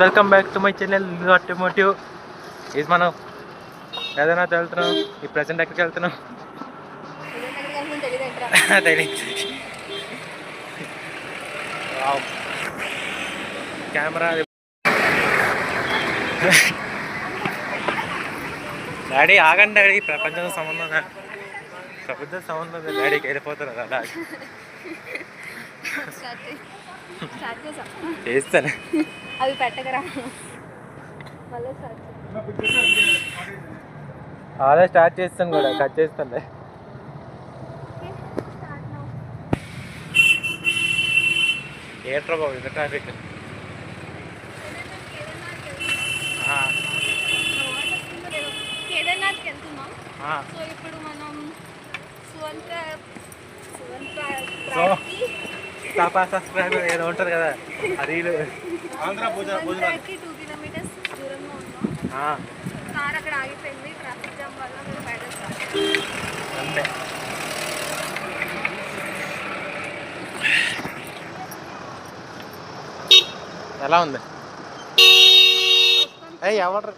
Welcome back to my channel automotive. ఇది మనం ఏదైనా వెళ్తున్నాం. ఈ ప్రజెంట్ ఎక్కడికి వెళ్తున్నాం తెలియదు. కెమెరా డాడీ ఆగండి డాడీ, ప్రపంచం సంబంధం డాడీకి వెళ్ళిపోతారు అలా చేస్తాను. అవి పెట్టకరా అదే స్టార్ట్ చేస్తాను కూడా, కట్ చేస్తాను. ఏంట్రా బాబు ఇంత ట్రాఫిక్. కేదార్నాథ్కి వెళ్తున్నాం. సో ఇప్పుడు మనం ఏదో ఉంటుంది కదా అది 2 kilometers దూరంలో ఉన్నాం. కార్ అక్కడ ఆగిపోయింది ట్రాఫిక్ జామ్ వల్ల. మీరు బయట అంతే. ఎలా ఉంది? ఎవరు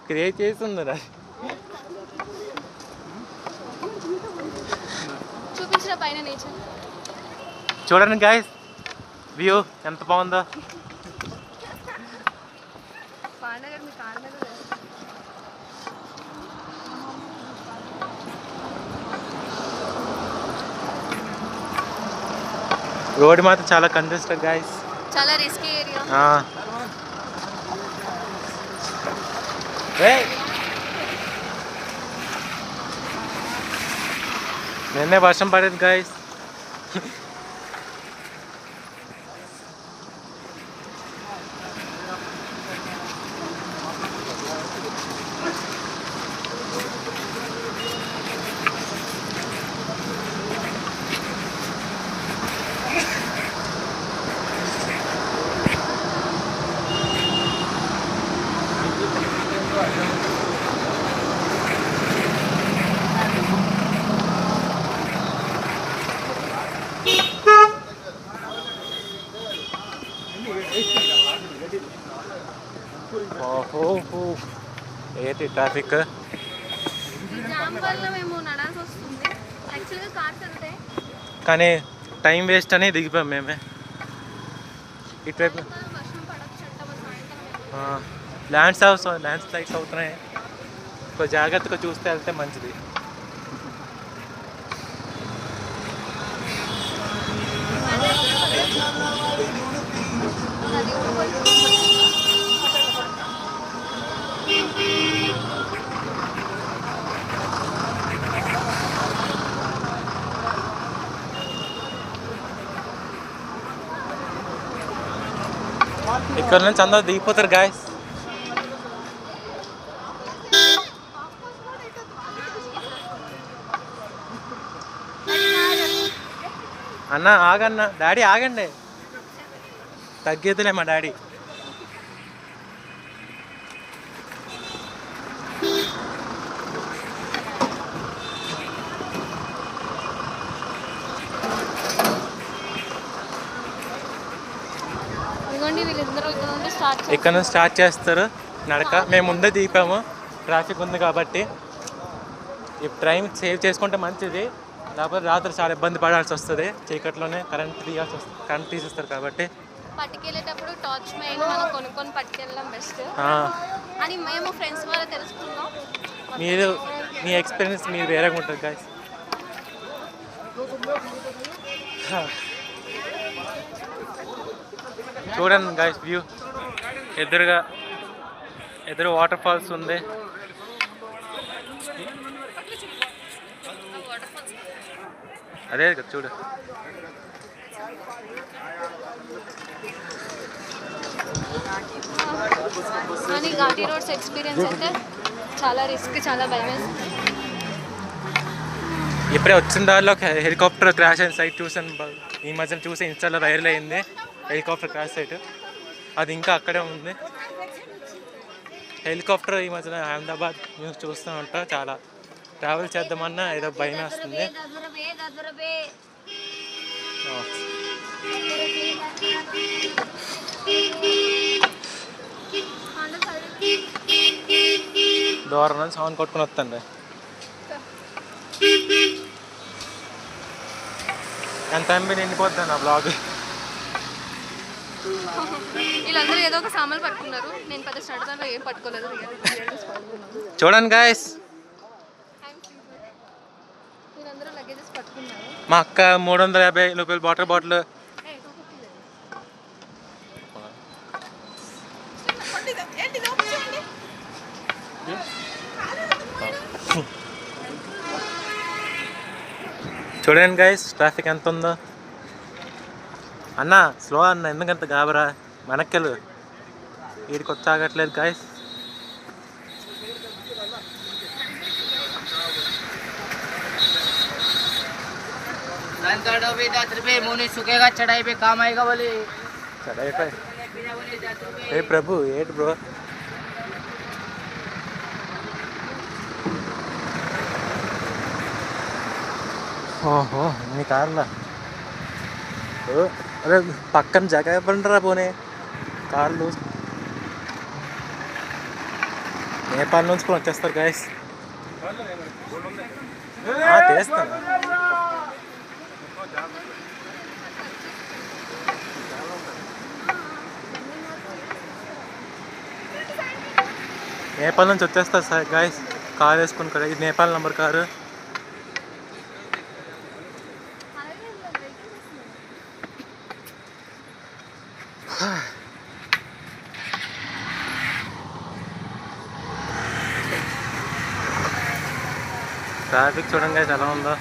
క్రియేట్ చేస్తుందిరా. చూపించిన పైన నేచర్ చూడండి గాయ్స్, వ్యూ ఎంత బాగుందో. రోడ్ మాత్రం చాలా కంజెస్టెడ్ గాయ్స్, చాలా రిస్కీ ఏరియా. నిన్నే వర్షం పడేది గాయ్స్. ఏంటి ట్రాఫిక్. కానీ టైం వేస్ట్ అని దిగిపోయాం మేమే. ఇటువైపు ల్యాండ్ స్లైడ్స్ అవుతున్నాయి. కొంచెం జాగ్రత్తగా చూస్తే వెళ్తే మంచిది. ఇక్కడ నుంచి అందరూ దిగిపోతారు గాయస్. అన్న ఆగన్న, డాడీ ఆగండి, తగ్గేదిలే మా డాడీ. ఇక్కడ నుంచి స్టార్ట్ చేస్తారు నడక. మేము ముందే దిగిపోయాము, ట్రాఫిక్ ఉంది కాబట్టి. ఈ టైం సేవ్ చేసుకుంటే మంచిది, లేకపోతే రాత్రి చాలా ఇబ్బంది పడాల్సి వస్తుంది. చీకట్లోనే కరెంట్ తీసేస్తారు కాబట్టి పట్టుకెళ్ళేటప్పుడు టార్చ్ మెయిన్ మనం కొనుక్కొని పట్టుకెళ్ళడం బెస్ట్ అని మేము ఫ్రెండ్స్ ద్వారా తెలుసుకున్నాం. మీరు మీ ఎక్స్పీరియన్స్ మీరు వేరేగా ఉంటుంది గాయ్స్. చూడండి గాయ్స్, వ్యూ ఎదురు వాటర్ ఫాల్స్ ఉంది. అదే కదా చూడు. కానీ ఘాటీ రోడ్స్ ఎక్స్పీరియన్స్ అయితే చాలా రిస్క్, చాలా భయం. ఇప్పుడే వచ్చిన దారిలో హెలికాప్టర్ క్రాష్ అయిన సైట్ చూసాను. ఈ మధ్యన చూసి ఇన్స్టాలో వైరల్ అయింది హెలికాప్టర్ క్రాష్ సైట్. అది ఇంకా అక్కడే ఉంది. హెలికాప్టర్ ఈ మధ్యన అహ్మదాబాద్ న్యూస్ చూస్తూ ఉంటా, చాలా ట్రావెల్ చేద్దామన్నా ఏదో భయం వేస్తుంది. దూరం నుంచి సౌండ్ కొట్టుకుని వస్తాండి. ఎంత ఎంబీ నిండిపోద్ది నా బ్లాగ్. వీళ్ళందరూ ఏదో ఒక సామాన్లు పట్టుకున్నారు. నేను పెద్ద స్టార్ట్ దాంట్లో ఏం పట్టుకోలేదు. చూడండి గాయస్, వీళ్ళందరూ లగేజెస్ పట్టుకున్నారు. మా అక్క 350 రూపాయల వాటర్ బాటిల్. చూడండి గాయస్ ట్రాఫిక్ ఎంత ఉందో. అన్న స్లో అన్న, ఎందుకంత గాబరా, వెనక్కెళ్ళు, వీడికి వచ్చి ఆగట్లేదు గాయస్. ఏ ప్రభు ఏంటి బ్రో. ఓహో నీ కార్లా. అరే పక్కన జగ పండరా పోనీ కార్లు. నేపాల్ నుంచి కూడా వచ్చేస్తారు గాయస్. చేస్తాను. నేపాల్ నుంచి వచ్చేస్తారు సార్ గాయస్, కార్ వేసుకుని కూడా. ఇది నేపాల్ నంబర్ కారు. ట్రాఫిక్ చూడండి గాయస్ ఎలా ఉందో.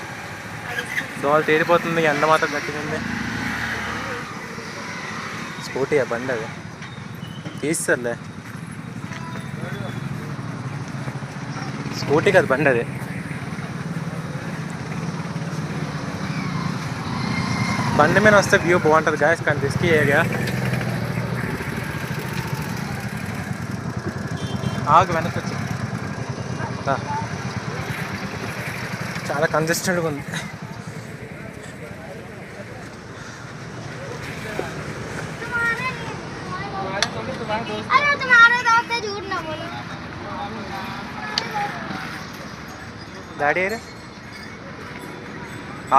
దోవలు తేలిపోతుంది, ఎండ మాత్రం గట్టింది. స్కూటీ ఆ బండి అది తీస్తారులే. స్కూటీ కదా బండి అది. బండి మీద వస్తే వ్యూ బాగుంటుంది గాయస్, కానీ రిస్కీ ఏరియా. ఆగు వెనక్కి వచ్చి. చాలా కంజెస్టెడ్గా ఉంది. డాడీ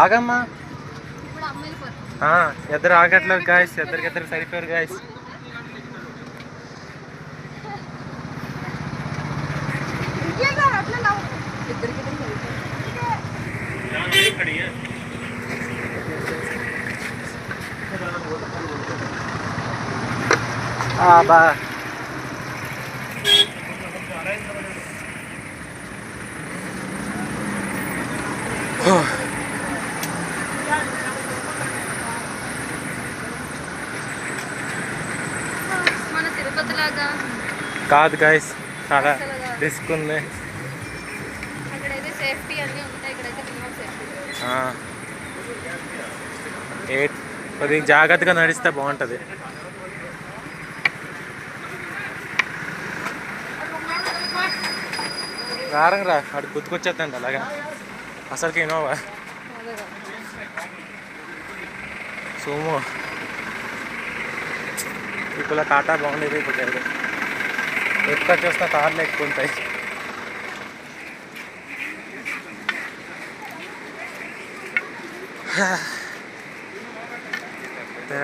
ఆగమ్మా. ఇద్దరు ఆగట్లేదు గాయస్, ఇద్దరికిద్దరు సరిపోయారు గాయస్. బా మన తిరుపతి లాగా కాదు గాయస్, చాలా రిస్క్ ఉంది. అక్కడైతే సేఫ్టీ అన్నీ ఉంటాయి, ఇక్కడైతే మినిమం సేఫ్టీ. కొద్దిగా జాగ్రత్తగా నడిస్తే బాగుంటుంది. రారంగా అటు గుర్తుకొచ్చేద్దండి అలాగా. అసలుకి ఇనోవా సోమో ఇప్పుడు టాటా బాగుండేది. ఇప్పుడు ఎక్కడ చూస్తే కార్లు ఎక్కువ ఉంటాయి.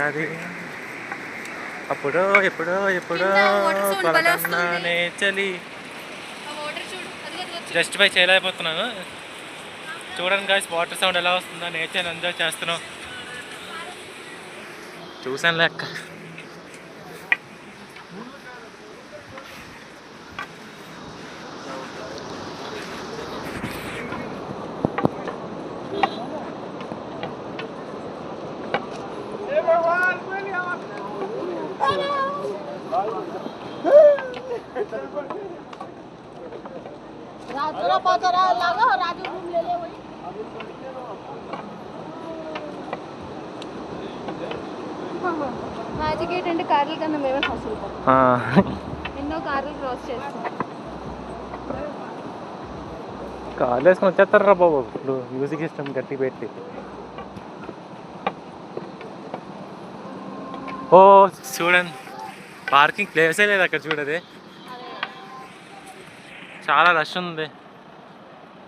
అది అప్పుడో ఎప్పుడో ఎప్పుడో కొలకన్నానే చలి. జస్టిఫై చేయలేకపోతున్నాను. చూడండి గాయస్ వాటర్ సౌండ్ ఎలా వస్తుందో. నేచర్ ఎంజాయ్ చేస్తున్నాం. చూసాను లెక్క. మ్యాజిక్ ఏంటంటే కార్ల కన్నా మేమే ఫస్ట్ వెళ్తాం. ఎన్నో కార్లు క్రాస్ చేస్తాం. కాలు వేసుకొని వచ్చేస్తారు రా బాబు ఇప్పుడు మ్యూజిక్ సిస్టమ్ గట్టి పెట్టి. ఓ చూడండి పార్కింగ్ ప్లేసే లేదు అక్కడ చూడది, చాలా రష్ ఉంది.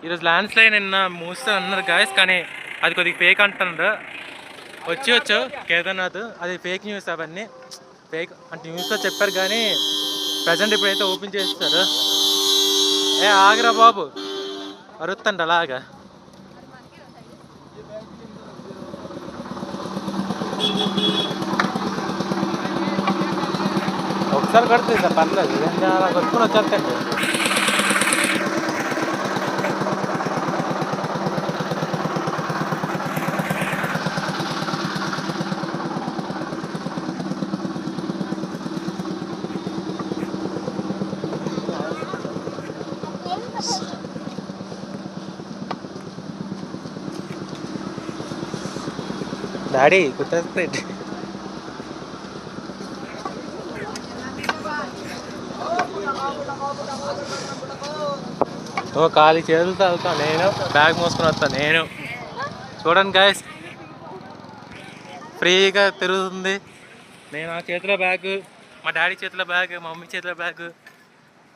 ఈరోజు ల్యాండ్ స్లైడ్ నిన్న మూస్తే అన్నారు గాయస్, కానీ అది కొద్దిగా ఫేక్ అంటున్నారు. వచ్చు కేదార్నాథ్ అది ఫేక్ న్యూస్, అవన్నీ ఫేక్ అంటే న్యూస్లో చెప్పారు కానీ ప్రజెంట్ ఇప్పుడైతే ఓపెన్ చేస్తారు. ఆగరా బాబు అరుత్తండి అలాగా. ఒకసారి కడుతుంది సార్ పర్లేదు, అలా కొట్టుకుని వచ్చేస్తండి. డాడీ కుట్టేస్తే ఓ ఖాళీ చేతులతో వెళ్తాను నేను, బ్యాగ్ మోసుకొని వస్తాను నేను. చూడండి గాయస్ ఫ్రీగా తిరుగుతుంది. నేను ఆ చేతిలో బ్యాగ్, మా డాడీ చేతిలో బ్యాగ్, మా మమ్మీ చేతిలో బ్యాగ్,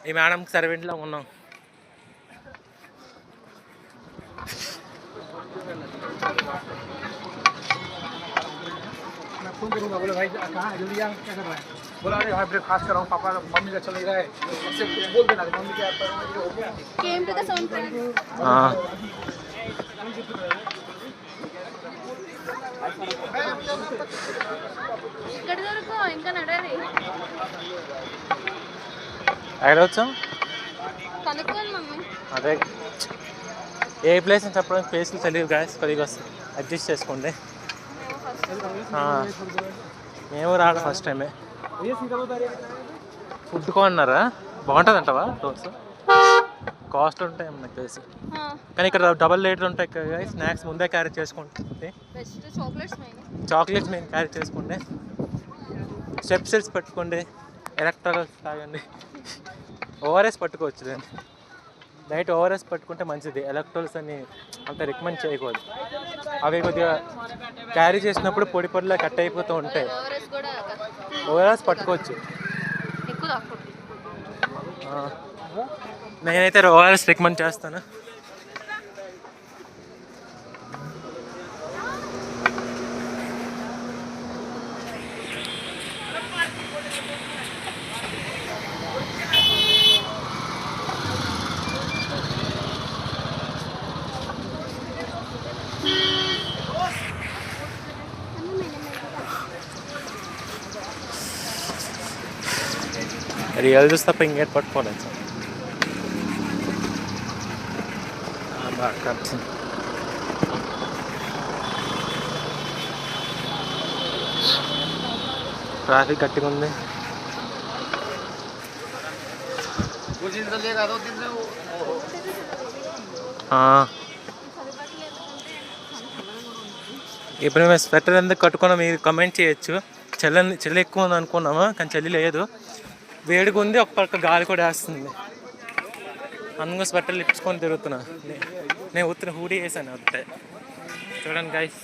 ఈ మేడంకి సర్వెంట్లో ఉన్నాం. फोन करूंगा, बोले भाई कहाँ है, जल्दी आ, क्या कर रहा है? बोला अरे भाई ब्रेकफास्ट कर रहा हूँ, पापा मम्मी का चल नहीं रहा है, उससे बोल देना मम्मी क्या हो गया। Came to the sound point. ఇక్కడ దొరకు ఇంకా నడవాలి. ఎక్కడ వచ్చాం కనుక్కోవాలి మమ్మీ. అదే ఏ ప్లేస్ అని చెప్పడానికి ప్లేస్లు తెలియదు గాయస్, కొద్దిగా అడ్జస్ట్ చేసుకోండి. మేము రావడం ఫస్ట్ టైమే. ఫుడ్ కొన్నారా బాగుంటుంది అంటవా? దోశ కాస్ట్ ఉంటాయి నాకు తెలిసి, కానీ ఇక్కడ డబల్ రేట్లు ఉంటాయి కదా. స్నాక్స్ ముందే క్యారీ చేసుకుంటుంది, చాక్లెట్స్ మేము క్యారీ చేసుకోండి, స్టెప్సిల్స్ పెట్టుకోండి, ఎలక్ట్రాల్స్ తాగండి, ఓఆర్ఎస్ పట్టుకోవచ్చు. దాన్ని నైట్ ఓఆర్ఎస్ పట్టుకుంటే మంచిది. ఎలక్ట్రాల్స్ అని అంత రికమెండ్ చేయకూడదు, అవి కొద్దిగా క్యారీ చేసినప్పుడు పొడి పొడిలా కట్ అయిపోతూ ఉంటాయి. ఓఆర్ఎస్ పట్టుకోవచ్చు. నేనైతే ఓఆర్ఎస్ రికమెండ్ చేస్తాను. రియల్ చూస్తే తప్ప ఇంకేట్ పట్టుకోలేదు సార్. ట్రాఫిక్ గట్టిగా ఉంది. ఇప్పుడు మేము స్వెటర్ ఎందుకు కట్టుకున్నాం మీరు కమెంట్ చేయొచ్చు. చలి ఎక్కువ ఉంది అనుకున్నాము, కానీ చలి లేదు, వేడిగా ఉంది. ఒక పక్క గాలి కూడా వేస్తుంది. అందులో స్వెటర్లు ఇప్పించుకొని తిరుగుతున్నా. నేను ఉత్తిన హూడీ వేసాను వస్తే. చూడండి గైస్,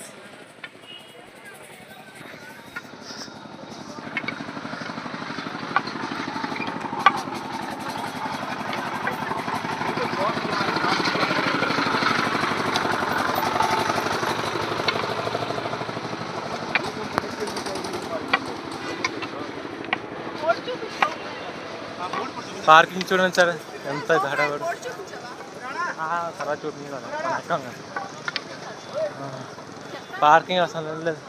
పార్కింగ్ చూడండి సార్ ఎంత హడావుడు. తర్వాత చూడండి పార్కింగ్ అసలు లేదు.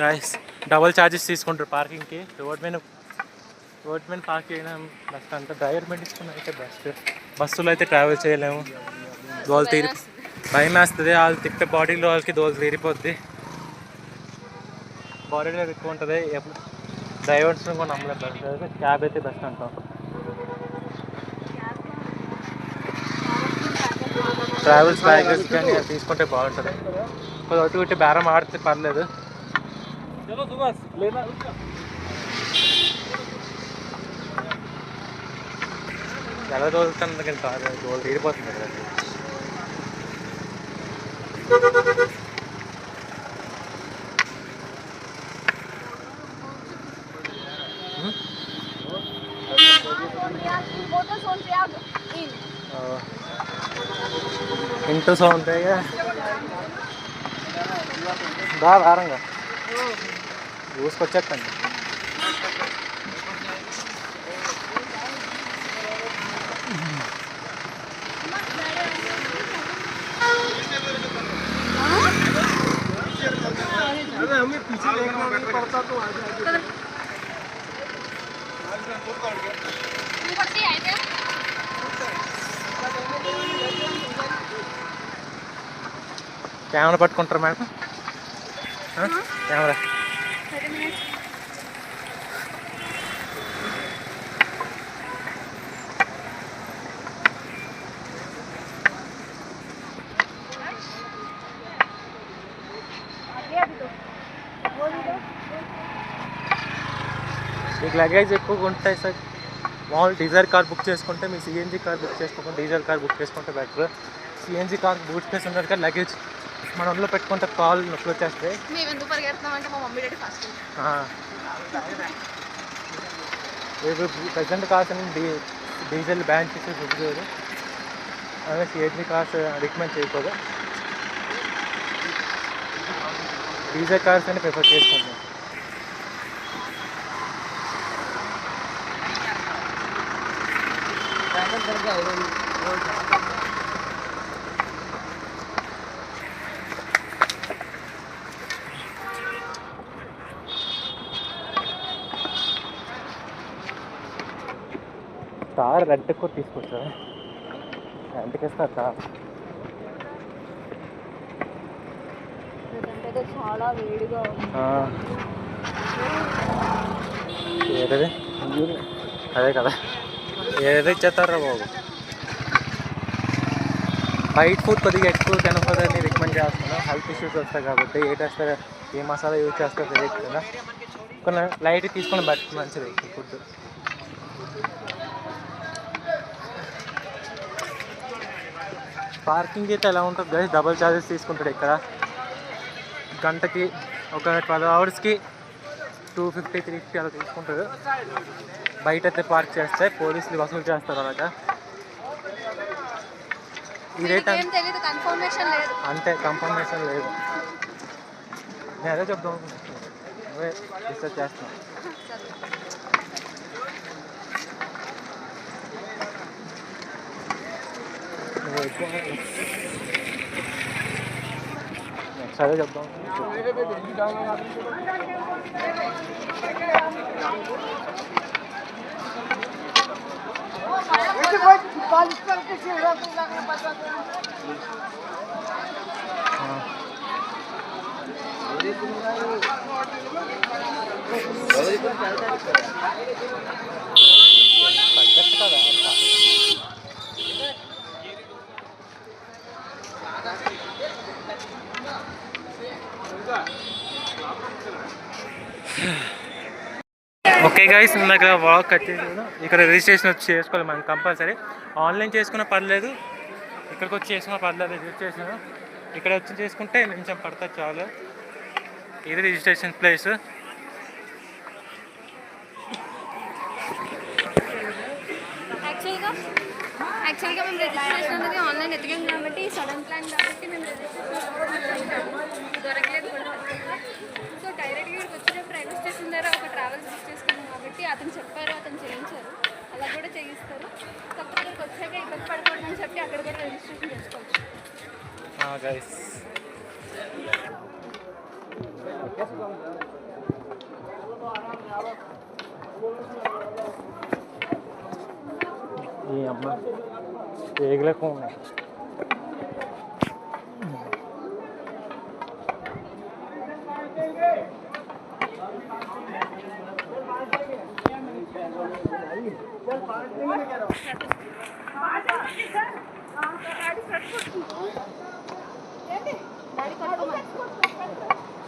గైస్ డబుల్ ఛార్జెస్ తీసుకుంటారు పార్కింగ్కి. రోడ్ మీద పార్క్ చేయడం బెస్ట్ అంట. డ్రైవర్ పెట్టించుకున్న అయితే బెస్ట్. బస్సులో అయితే ట్రావెల్ చేయలేము, దోలు తీరి భయం వేస్తుంది. వాళ్ళు తిప్పే బాడీలో వాళ్ళకి దోలు తీరిపోద్ది, బాడీలో ఎక్కువ ఉంటుంది. డ్రైవర్స్ని కూడా నమ్మలేదు. క్యాబ్ అయితే బెస్ట్ అంటాం. ట్రావెల్స్ ప్యాకేజ్ కానీ తీసుకుంటే బాగుంటుంది. కొద్దిగా ఒకటి ఒకటి బేరం ఆడితే పర్లేదు. ఎలా తోలుతుంది కానీ కాదు తోలు తీరిపోతుంది కదా. ఇంటూ సౌండ్ బాగా భారంగా చూసుకొచ్చేటండి. కెమెరా పట్టుకుంటారు మేడం, కెమెరా. మీకు లగేజ్ ఎక్కువగా ఉంటాయి సార్. మామూలు డీజిల్ కార్ బుక్ చేసుకుంటే మీ సిఎన్జీ కార్ బుక్ చేసుకోకుండా డీజిల్ కార్ బుక్ చేసుకుంటే better. CNG car boot space ఉన్నారు కానీ లగేజ్ మన ఒంట్లో పెట్టుకుంటే కాల్ నొప్పులు వచ్చేస్తాయి. మేము ఎందుకు పరిగెడుతున్నామంటే మా mummy daddy fast. Present cars అని డీజిల్ బ్యాన్ చేసి బుక్ చేయదు, అదే సిఎన్జీ కార్స్ రికమెండ్ చేయకూడదు. డీజిల్ కార్స్ అని ప్రిఫర్ చేసుకుంటాం. కార్ రెడ్ కూడా తీసుకొచ్చారు, ఎంతకి ఇస్తారు కార్? చాలా వేడిగా ఏదది అదే కదా, ఏదో ఇచ్చేస్తారా బాబు. వైట్ ఫుడ్ కొద్దిగా ఎక్కువ తినకూడదని రికమెండ్ చేస్తున్నాను, హెల్త్ ఇష్యూస్ వస్తాయి కాబట్టి. ఏ చేస్తారు, ఏ మసాలా యూజ్ చేస్తారో తెలియదు కదా, కొన్ని లైట్ తీసుకొని బట్టి మంచిది ఫుడ్. పార్కింగ్ అయితే ఎలా ఉంటుంది గైస్, డబుల్ ఛార్జెస్ తీసుకుంటాడు ఇక్కడ. గంటకి ఒక 12 అవర్స్కి 250, 350 అలా తీసుకుంటాడు. బయట అయితే పార్క్ చేస్తే పోలీసులు వసూలు చేస్తారు అలాగా. ఈ రేట్ అంతే, కన్ఫర్మేషన్ లేదు. నేను అదే చెప్తాను, అవే రీసెర్చ్ చేస్తాను. నెక్స్ట్ అదే చెప్తాం. ఓకే గైస్, ఇందాక వాక్ వచ్చేసి ఇక్కడ రిజిస్ట్రేషన్ వచ్చి చేసుకోవాలి మనం కంపల్సరీ. ఆన్లైన్ చేసుకున్నా పర్లేదు, ఇక్కడికి వచ్చి చేసుకున్నా పర్లేదు. రిజిస్ట్రేషన్ ఇక్కడ వచ్చి చేసుకుంటే నిమిషం పడుతుంది చాలు. ఇది రిజిస్ట్రేషన్ ప్లేస్. యాక్చువల్గా మేము రిజిస్ట్రేషన్ అనేది ఆన్లైన్ ఎతికాం కాబట్టి సడన్ ప్లాన్ కాబట్టి మేము రిజిస్ట్రేషన్ దొరకలేదు కూడా. సో డైరెక్ట్గా ఇక్కడికి వచ్చినప్పుడు రైల్వే స్టేషన్ దగ్గర ఒక ట్రావెల్స్ బుక్ చేసుకున్నాం కాబట్టి అతను చెప్పారు, అతను చేయించారు, అలా కూడా చేయిస్తారు. కాకపోతే ఇక్కడికి వచ్చాక ఇబ్బంది పడకూడదని చెప్పి అక్కడ కూడా రిజిస్ట్రేషన్ చేసుకోవచ్చు. ఈ అమ్మ ఏగలేకు ఉన్నాయి.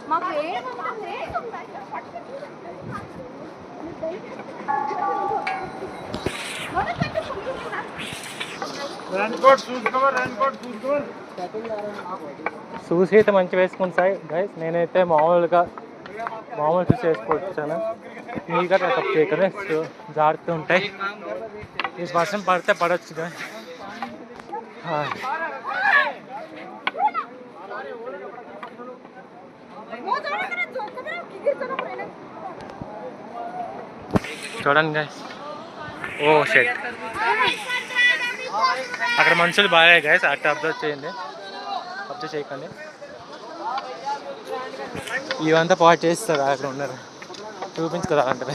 మాకు ఏమంటుంది షూస్ అయితే మంచి వేసుకుంటాయి గైస్. నేనైతే మామూలు షూస్ వేసుకొచ్చాను. నీట్గా టచ్ చేయకనే జారుతూ ఉంటాయి. ఈ వర్షం పడితే పడవచ్చు గైస్. చూడండి గైస్. ఓ షెట్, అక్కడ మనుషులు బాగా గైస్. అట్లా అబ్జర్వ్ చేయండి, అబ్జర్వ్ చేయకండి. ఇవంతా పాటు చేస్తారు అక్కడ ఉన్నారు. చూపించుకోరా అంటే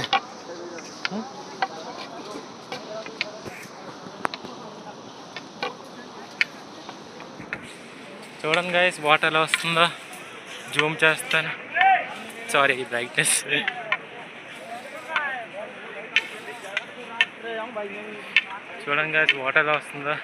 చూడండి గైస్, వాటర్ ఎలా వస్తుందో జూమ్ చేస్తాను. Sorry, brightness. చూడండి గైస్, వాటర్ ఎలా వస్తుందో.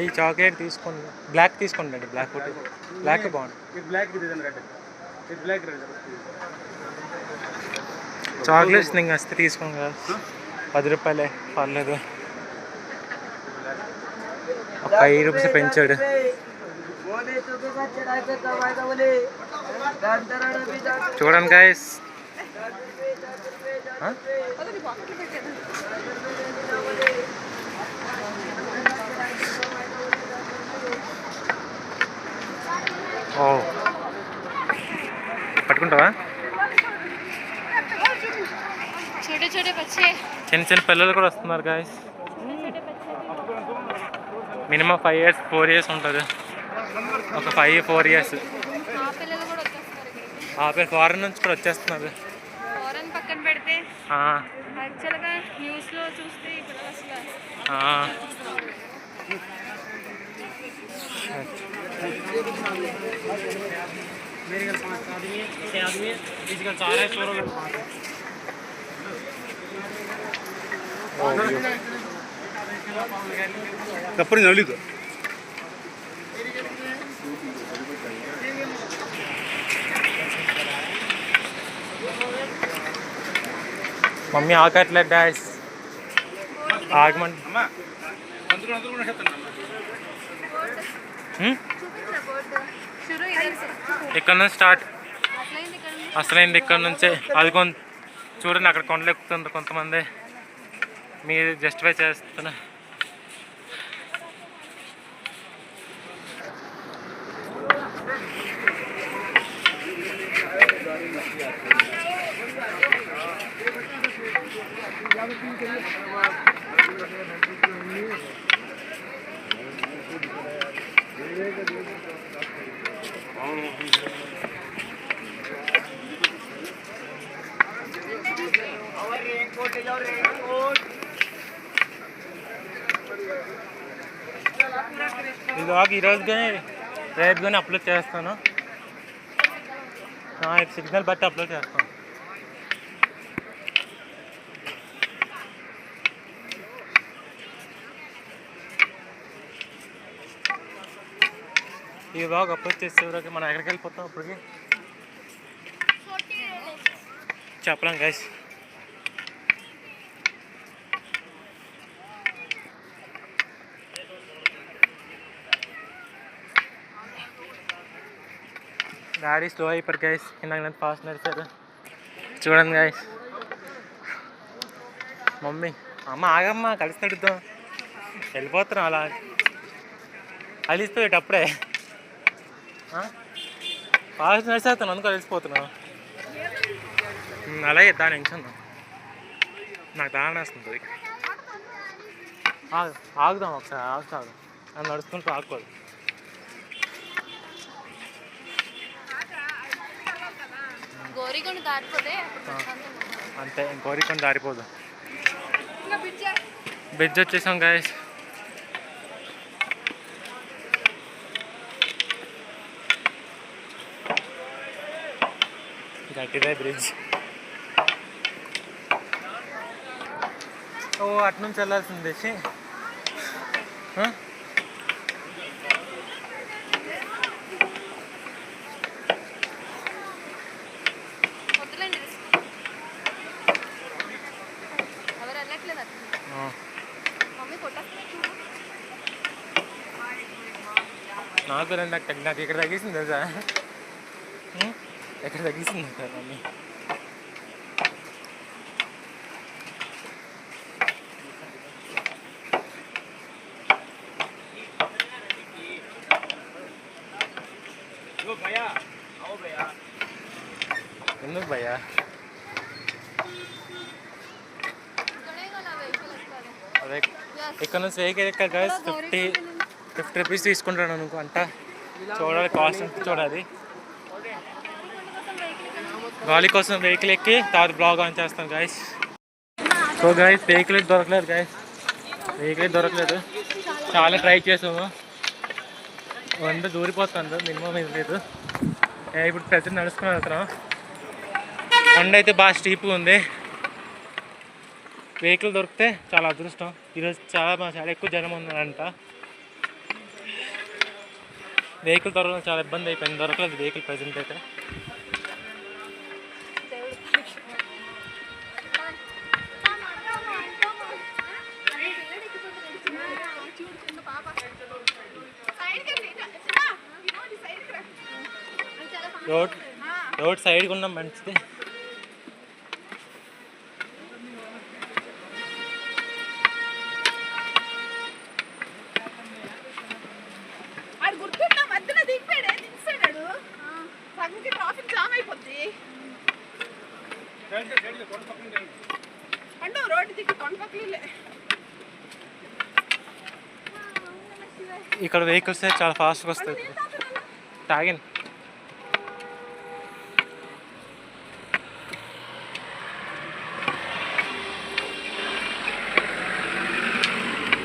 ఈ చాక్లెట్ తీసుకోండి, బ్లాక్ తీసుకోండి. బ్లాక్ బాగుంది. చాక్లెట్స్ నీకు వస్తే తీసుకోండి కదా, 10 రూపాయలే, పర్లేదు. ఒక 5 రూపీస్ పెంచాడు. చూడండి గైస్. ఓ, పట్టుకుంటావా? చిన్న చిన్న పిల్లలు కూడా వస్తున్నారు గాయస్. మినిమం 5 years 4 years ఉంటుంది. ఒక 5-4 years. ఆ పేరు ఫారెన్ నుంచి కూడా వచ్చేస్తున్నారు. పక్కన పెడితే యాక్చువల్గా న్యూస్లో చూస్తే ఇప్పుడు कपड़े नवली तो మమ్మీ ఆగట్లేదు డాష్, ఆగమండి. ఇక్కడ నుంచి స్టార్ట్, అసలైంది ఇక్కడ నుంచే. అది చూడండి, అక్కడ కొండలు ఎక్కుతుంది కొంతమంది. మీరు జస్టిఫై చేస్తున్నా. ఈ రోజు కానీ రేపు కానీ అప్లోడ్ చేస్తాను. సిగ్నల్ బట్టి అప్లోడ్ చేస్తాను. ఈ బ్లాగ్ అప్లోడ్ చేసేవరకు మనం ఎక్కడికి వెళ్ళిపోతాం అప్పటికి చెప్పలేం గైస్. డాడీ స్లో అయిపోయారు గైస్, ఇందాక నేను ఫాస్ట్ నడిచారు. చూడండి గైస్. మమ్మీ, అమ్మ ఆగమ్మా, కలిసి నడుద్దాం. వెళ్ళిపోతున్నాం అలా అలిసిపోయేట అప్పుడే. ఫాస్ట్ నడిచేస్తాను అనుకో, కలిసిపోతున్నావు. అలాగే దాని ఎంచుందాం, నాకు దాని వస్తుంది. ఆగుదాం ఒకసారి, ఆగుతాం. అది నడుచుకుంటూ ఆగుకోదు. అంతే, గోరికొండ దారిపోదు. బ్రిడ్జ్ వచ్చేసాం గాయస్. గట్టిదే బ్రిడ్జ్. ఓ అటు నుంచి వెళ్ళాల్సింది. వద్దులేండి ఎవరు వెళ్ళట్లేదు అట్లా. మమ్మీ కొట్టేస్తున్నా. నాకు నాకు ఇక్కడ తగ్గిస్తుంది తెలుసా, ఎక్కడ తగ్గిస్తుంది సార్ మమ్మీ. ఎందుకు భయ్యా? అదే ఇక్కడ నుంచి వెహికల్ ఎక్కడ గైస్ 50 రూపీస్ తీసుకుంటాను అనుకో అంట. చూడాలి కాస్ట్ ఎంత చూడాలి. గాలి కోసం వెహికల్ ఎక్కి తర్వాత బ్లాగ్ ఆన్ చేస్తాను గైస్. సో గైస్ వెహికల్ దొరకలేదు గైస్, వెహికల్ దొరకలేదు. చాలా ట్రై చేసాము, వంద దూరిపోతుంది మినిమం ఇది లేదు. ఇప్పుడు ప్రతి నడుచుకుని వెళ్తున్నాం. కొండ అయితే బాగా స్టీప్గా ఉంది. వెహికల్ దొరికితే చాలా అదృష్టం. ఈరోజు చాలా ఎక్కువ జనం ఉన్నారంట. వెహికల్ దొరకడం చాలా ఇబ్బంది అయిపోయింది, దొరకలేదు వెహికల్ ప్రజెంట్ అయితే. రోడ్ సైడ్గా ఉన్నాం మంచిది. ఇక్కడ వెహికల్స్ చాలా ఫాస్ట్గా వస్తాయి. తాగిన్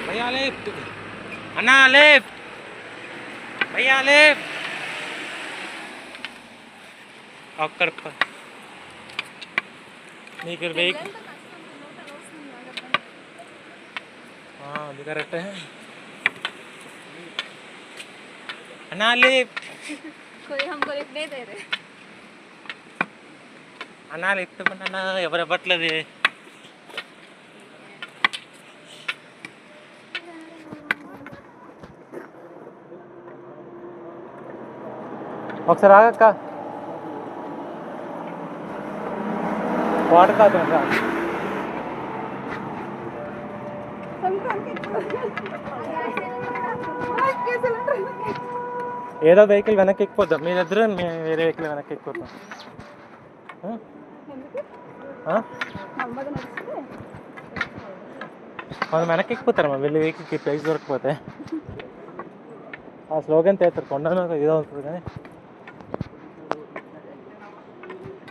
భయ్యా లేఫ్ట్ అన్నా, లేఫ్ట్ భయ్యా లేఫ్ట్. అక్కడ నీకు వెహికల్ అది కరెక్టే అన్నా, లేఫ్ట్ అన్నా లేఫ్ట్ అన్నా. ఎవరు ఇవ్వట్లేదు. ఒకసారి ఆగక్క, వాటర్ కాదు రా. ఏదో వెహికల్ వెనక్కి ఎక్కిపోద్దాం, మీ దగ్గర వేరే వెహికల్ వెనక్కి ఎక్కిపోతాం. మనం వెనక్కి ఎక్కిపోతారమ్మా వెళ్ళి వెహికల్కి ప్రైస్ దొరకపోతే. ఆ స్లోగన్ తెస్తారు కొండలో ఏదో ఉంటుంది కానీ.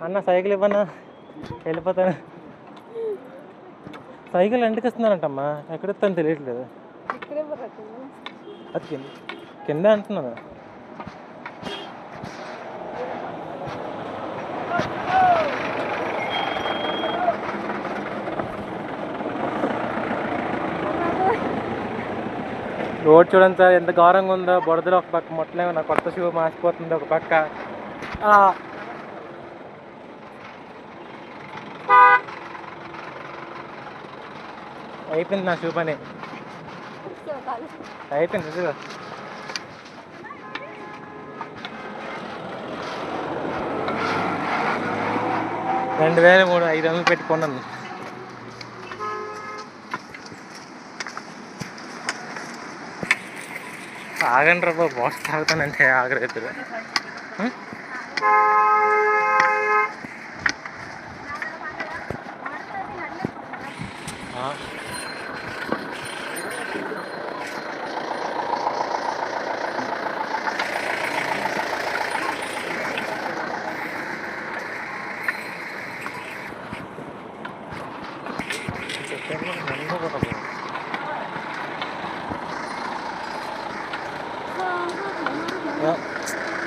అన్న సైకిల్ ఇవ్వన్నా, వెళ్ళిపోతాను. సైకిల్ ఎంతకి ఇస్తున్నారంటమ్మా, ఎక్కడ ఇస్తాను తెలియట్లేదు. అది కింద అంటున్నాను. రోడ్ చూడండి సార్ ఎంత ఘోరంగా ఉందో. బురదలో ఒక పక్క మొట్టలేమో నా కొత్త షూ మాసిపోతుంది ఒక పక్క. అయిపోయింది నా షూ పని, అయిపోయింది. 2000 500 పెట్టుకున్నాను. ఆగండి రా బాబు, వాటర్ తాగుతానంటే ఆగలేదు.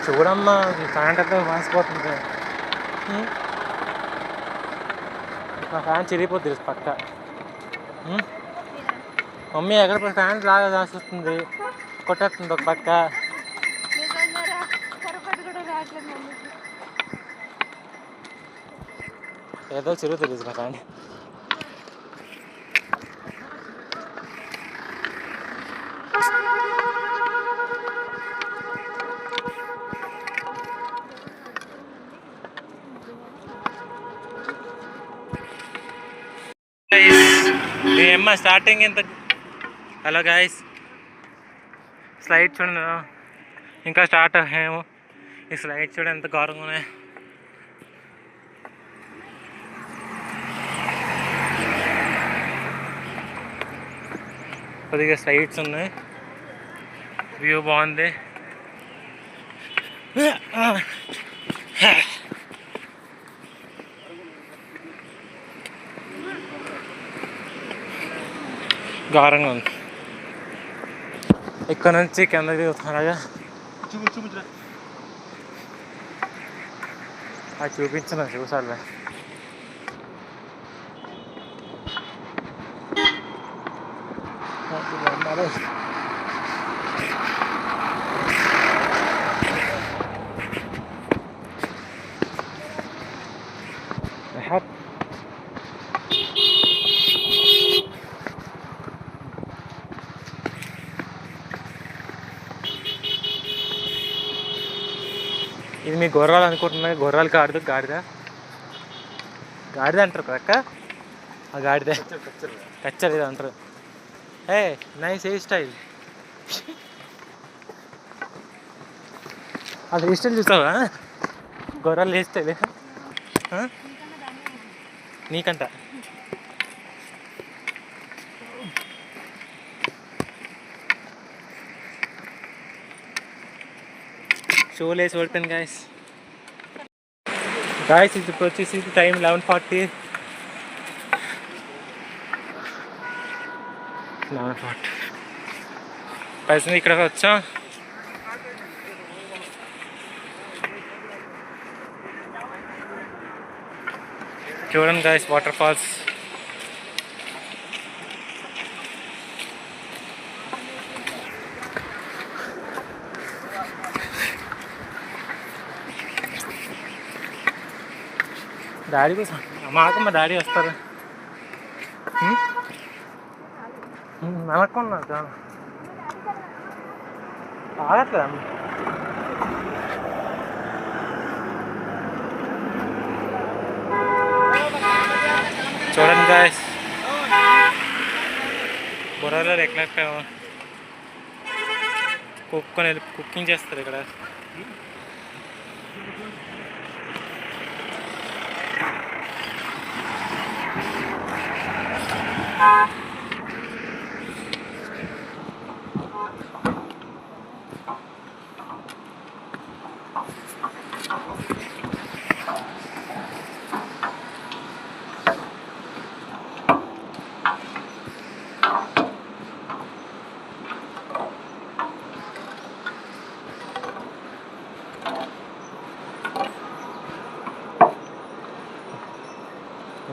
చూడమ్మా ప్యాంట్ అంతా మాసిపోతుంది. నా ఫ్యాన్ చిరిగిపోద్ది తెలుసు పక్క. మమ్మీ ఎక్కడ ఫ్యాన్ లాగా దాస్తుంది, కొట్టేస్తుంది ఒక పక్క. ఏదో చిరుగుతుంది నా ఫ్యాన్. ఏమ్మా స్టార్టింగ్ ఎంత. హలో గాయస్, స్లైడ్ చూడండి, ఇంకా స్టార్ట్ అయ్యాము. ఈ స్లైడ్ చూడండి ఎంత ఘోరంగా ఉన్నాయి. కొద్దిగా స్లైడ్స్ ఉన్నాయి, వ్యూ బాగుంది. ఘోరంగా ఉంది. ఇక్కడ నుంచి కింద దిగుతున్నాగా. అది చూపించిన చూసాలే. ఇది మీ గొర్రెలు అనుకుంటున్నా, గొర్రెలు గాడిద అంటారు కక్క. ఆ గాడిద కచ్చర్ ఇది అంటారు. A nice hair style. అది హెయిర్ స్టైల్ చూసావా? గొర్రెలు హెయిర్ స్టైల్ నీకంట. షోలు వేసి ఓడిపోయింది గాయస్. ఇప్పుడు వచ్చేసి టైం 11:40. 11:40 ప్రజెంట్ ఇక్కడ వచ్చాం. చూడండి గాయస్, వాటర్ ఫాల్స్. డాడీ కోసం మా డాడీ వస్తారు. అనుకున్నా ఆగట్లేదా? చూడండి గాయస్, బొర్రలో ఎట్లా కుకింగ్ చేస్తారు ఇక్కడ.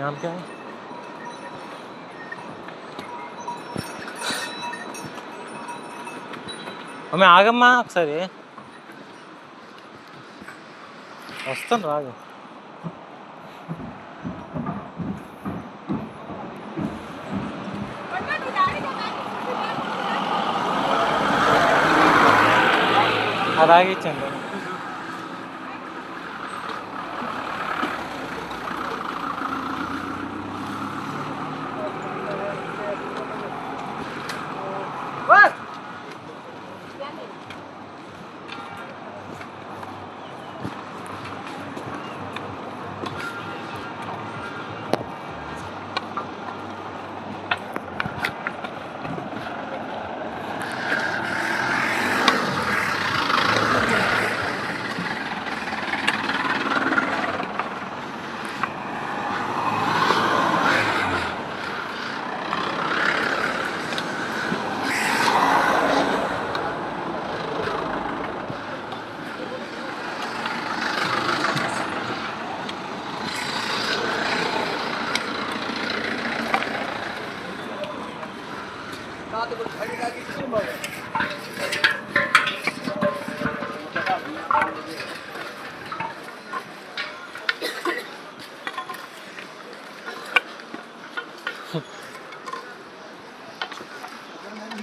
नाम क्या है? हमें आगम्मा ఒకసారి వస్తాను రాగు. అది ఆగిచ్చండి.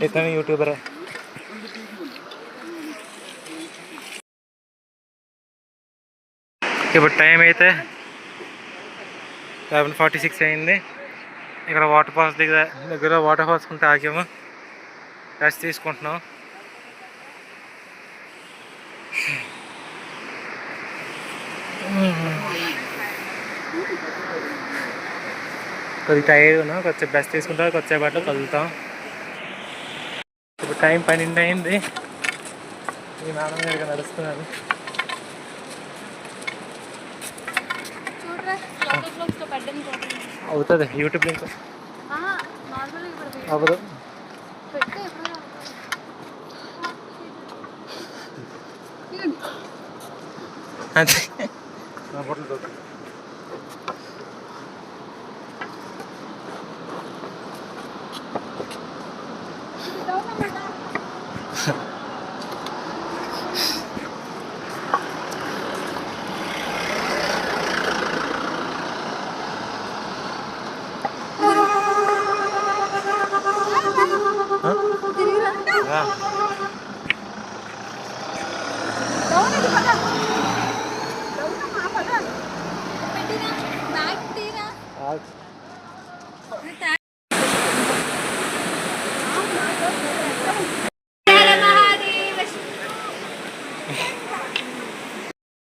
ఇతను యూట్యూబరే. ఇప్పుడు టైం అయితే 11:46 అయింది. ఇక్కడ వాటర్ ఫాల్స్ దగ్గర వాటర్ ఫాల్స్ ఉంటే ఆగాము, రెస్ట్ తీసుకుంటున్నాం. కొద్దిగా టైర్డ్ ఉన్నాం, కొంచెం బెస్ట్ తీసుకుంటాం, కొద్దిసేపట్లో కదులుతాం. ఇప్పుడు టైం 12 అయింది. ఈ మేడం గారు నడుస్తున్నారు. అవుతుంది యూట్యూబ్ లింక్ అవ్వదు. అంతే.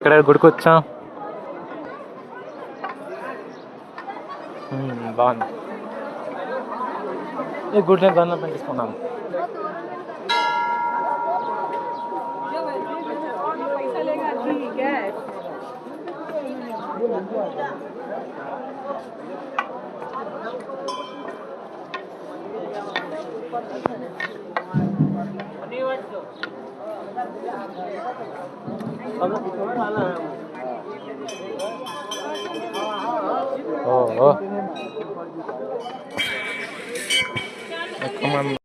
ఇక్కడ గుడికి వచ్చాం. బాగుంది. ఈ గుడిని దండం పెట్టించుకున్నాను. ఓ